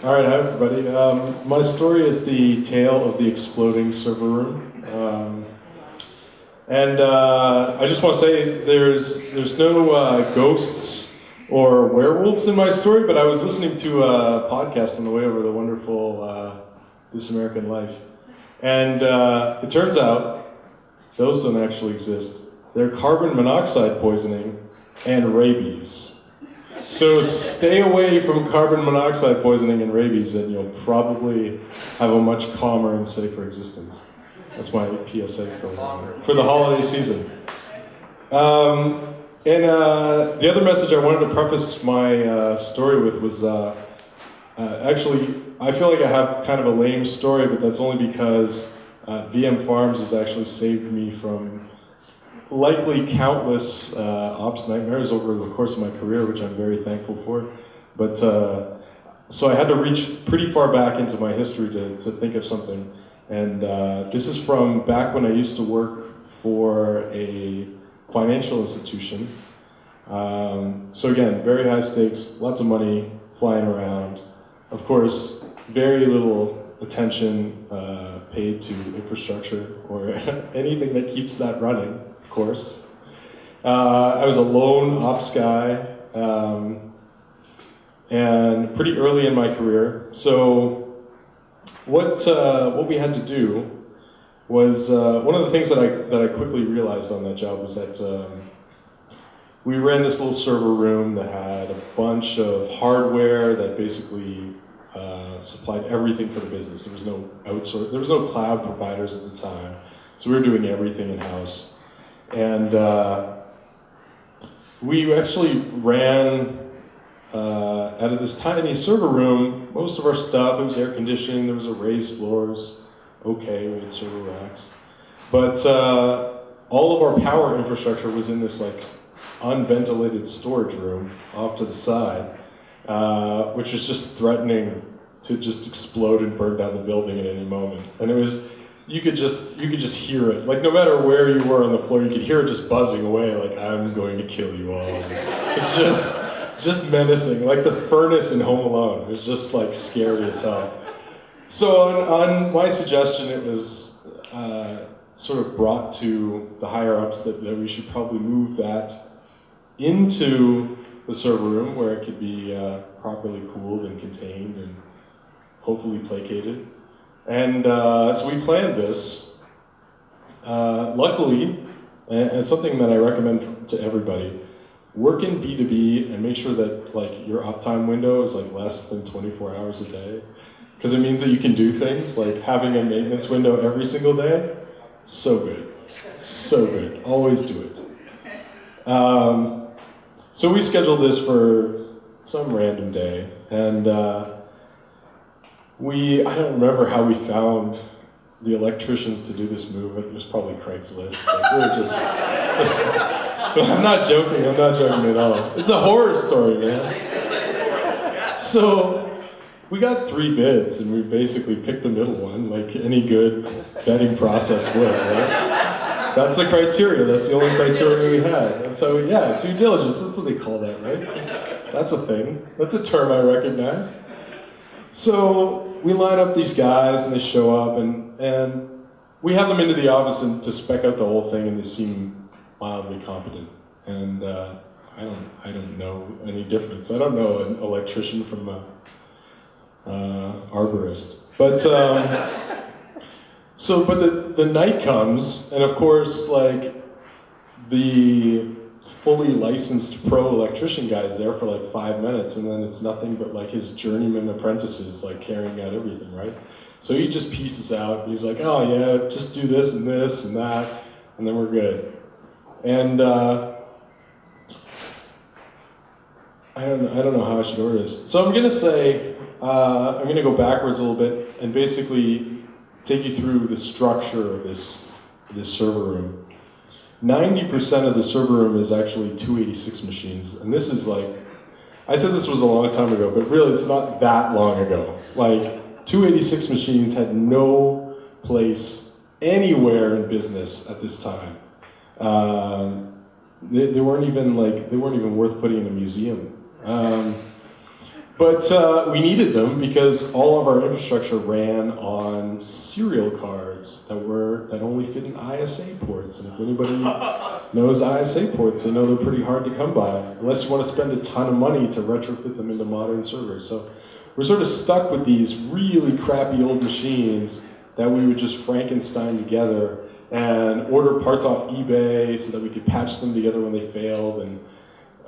All right, hi everybody. My story is the tale of the exploding server room. I just want to say there's no ghosts or werewolves in my story, but I was listening to a podcast on the way over, the wonderful This American Life. And it turns out those don't actually exist. They're carbon monoxide poisoning and rabies. So stay away from carbon monoxide poisoning and rabies, and you'll probably have a much calmer and safer existence. That's my PSA for the holiday season. The other message I wanted to preface my story with was actually, I feel like I have kind of a lame story, but that's only because VM Farms has actually saved me from likely countless ops nightmares over the course of my career, which I'm very thankful for. But so I had to reach pretty far back into my history to think of something. And this is from back when I used to work for a financial institution. So again, very high stakes, lots of money flying around. Of course, very little attention paid to infrastructure or anything that keeps that running. Of course. I was a lone ops guy, and pretty early in my career. So what we had to do was one of the things that I quickly realized on that job was that we ran this little server room that had a bunch of hardware that basically supplied everything for the business. There was no cloud providers at the time, so we were doing everything in-house. And we actually ran out of this tiny server room. Most of our stuff, it was air conditioning, there was raised floors, okay, we had server racks. But all of our power infrastructure was in this like unventilated storage room off to the side, which was just threatening to just explode and burn down the building at any moment. And it was, you could just hear it. Like no matter where you were on the floor, you could hear it just buzzing away, like I'm going to kill you all. It's just menacing, like the furnace in Home Alone. It was just like scary as hell. So on my suggestion, it was sort of brought to the higher ups that we should probably move that into the server room where it could be properly cooled and contained and hopefully placated. And so we planned this. Luckily, and something that I recommend to everybody, work in B2B and make sure that like your uptime window is like less than 24 hours a day. Because it means that you can do things like having a maintenance window every single day. So good. So good. Always do it. So we scheduled this for some random day. And I don't remember how we found the electricians to do this move. It was probably Craigslist. Like, we were just... I'm not joking at all. It's a horror story, man. So we got 3 bids, and we basically picked the middle one, like any good vetting process would, right? That's the criteria. That's the only criteria we had. And so, yeah, due diligence, that's what they call that, right? That's a thing. That's a term I recognize. So we line up these guys and they show up and we have them into the office and to spec out the whole thing, and they seem mildly competent. And I don't know any difference. I don't know an electrician from a arborist. But but the night comes, and of course like the fully licensed pro electrician guy's there for like 5 minutes, and then it's nothing but like his journeyman apprentices like carrying out everything, right? So he just pieces out, and he's like, oh yeah, just do this and that, and then we're good. And I don't know how I should order this. So I'm gonna say, I'm gonna go backwards a little bit and basically take you through the structure of this server room. 90% of the server room is actually 286 machines, and this is like, I said this was a long time ago, but really it's not that long ago. Like, 286 machines had no place anywhere in business at this time. They weren't even worth putting in a museum. But we needed them because all of our infrastructure ran on serial cards that only fit in ISA ports. And if anybody knows ISA ports, they know they're pretty hard to come by, unless you want to spend a ton of money to retrofit them into modern servers. So we're sort of stuck with these really crappy old machines that we would just Frankenstein together and order parts off eBay so that we could patch them together when they failed. And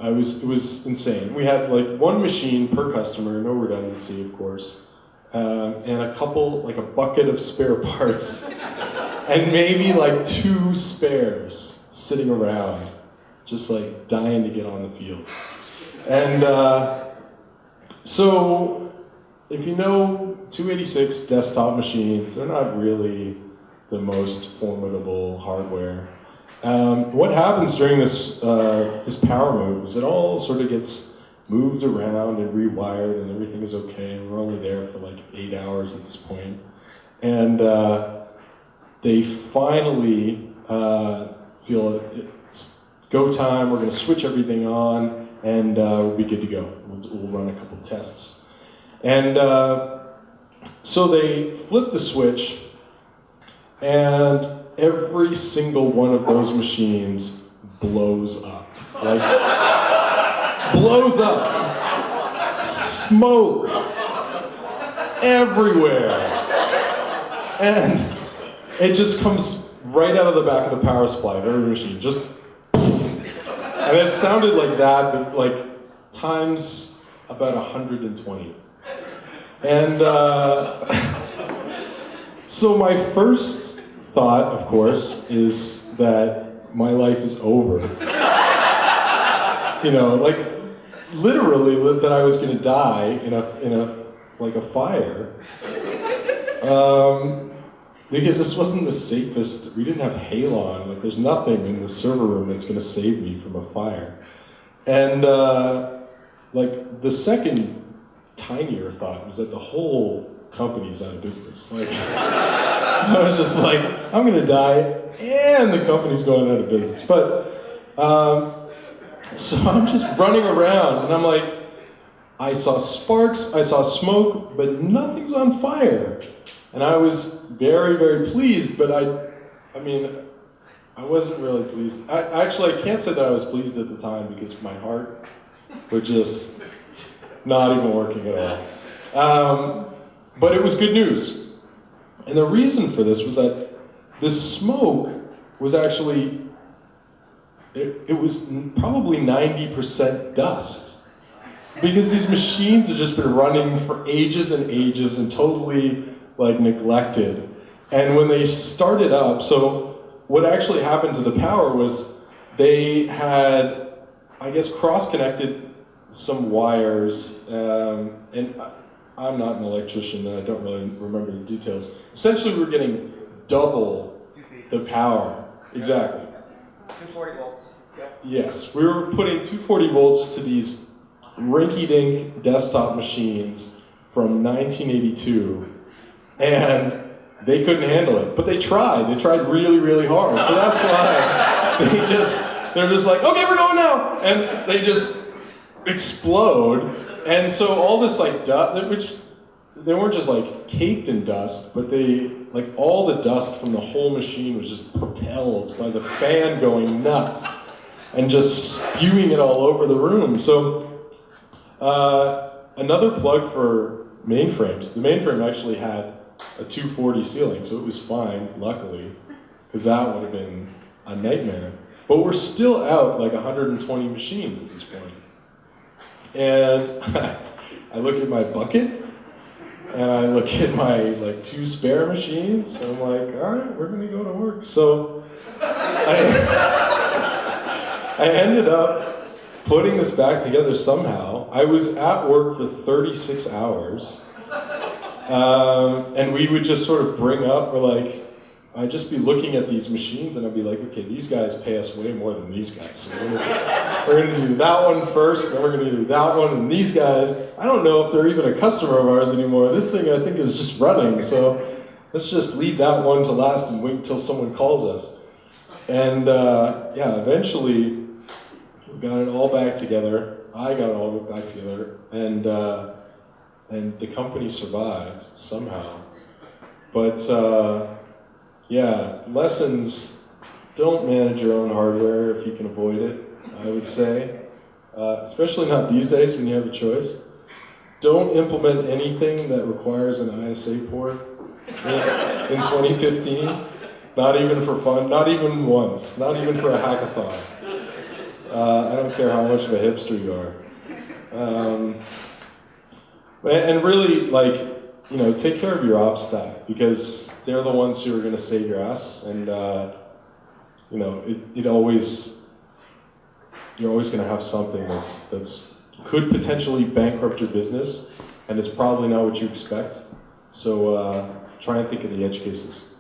it was insane. We had like one machine per customer, no redundancy, of course, and a bucket of spare parts, and maybe like 2 spares sitting around, just like dying to get on the field. And so, if you know 286 desktop machines, they're not really the most formidable hardware. What happens during this power move is it all sort of gets moved around and rewired, and everything is okay. We're only there for like 8 hours at this point. And they finally feel it's go time, we're going to switch everything on, and we'll be good to go. We'll run a couple tests. And so they flip the switch, and every single one of those machines blows up. Like, blows up. Smoke everywhere. And it just comes right out of the back of the power supply of every machine. Just, and it sounded like that, but like times about 120. And so my first thought, of course, is that my life is over. You know, like literally that I was going to die in a fire. Because this wasn't the safest. We didn't have halon. Like, there's nothing in the server room that's going to save me from a fire. And like the second tinier thought was that the whole company's out of business. Like, I was just like, I'm gonna die, and the company's going out of business. But so I'm just running around, and I'm like, I saw sparks, I saw smoke, but nothing's on fire. And I was very, very pleased, but I mean, I wasn't really pleased. I can't say that I was pleased at the time because my heart was just not even working at all. But it was good news. And the reason for this was that this smoke was actually, it was probably 90% dust. Because these machines have just been running for ages and ages and totally like neglected. And when they started up, so what actually happened to the power was they had, I guess, cross-connected some wires, and I'm not an electrician, and I don't really remember the details. Essentially, we were getting double the power. Exactly. 240 volts. Yep. Yes, we were putting 240 volts to these rinky-dink desktop machines from 1982, and they couldn't handle it. But they tried. They tried really, really hard. So that's why they're just like, okay, we're going now, and they just explode. And so all this like dust, which they weren't just like caked in dust, but they like all the dust from the whole machine was just propelled by the fan going nuts and just spewing it all over the room. So another plug for mainframes. The mainframe actually had a 240 ceiling, so it was fine, luckily, because that would have been a nightmare. But we're still out like 120 machines at this point. And I look at my bucket, and I look at my like 2 spare machines, and I'm like, all right, we're gonna go to work. So I ended up putting this back together somehow. I was at work for 36 hours, and we would just sort of bring up, I'd just be looking at these machines, and I'd be like, okay, these guys pay us way more than these guys. So we're gonna do that one first, then we're gonna do that one, and these guys, I don't know if they're even a customer of ours anymore. This thing, I think, is just running, so let's just leave that one to last and wait until someone calls us. And yeah, eventually, We got it all back together. I got it all back together, and the company survived somehow. But yeah, lessons: don't manage your own hardware if you can avoid it. I would say, especially not these days when you have a choice. Don't implement anything that requires an ISA port in 2015. Not even for fun. Not even once. Not even for a hackathon. I don't care how much of a hipster you are. And really, like, you know, take care of your ops staff, because they're the ones who are going to save your ass. And you know, you're always going to have something that's could potentially bankrupt your business, and it's probably not what you expect. So try and think of the edge cases.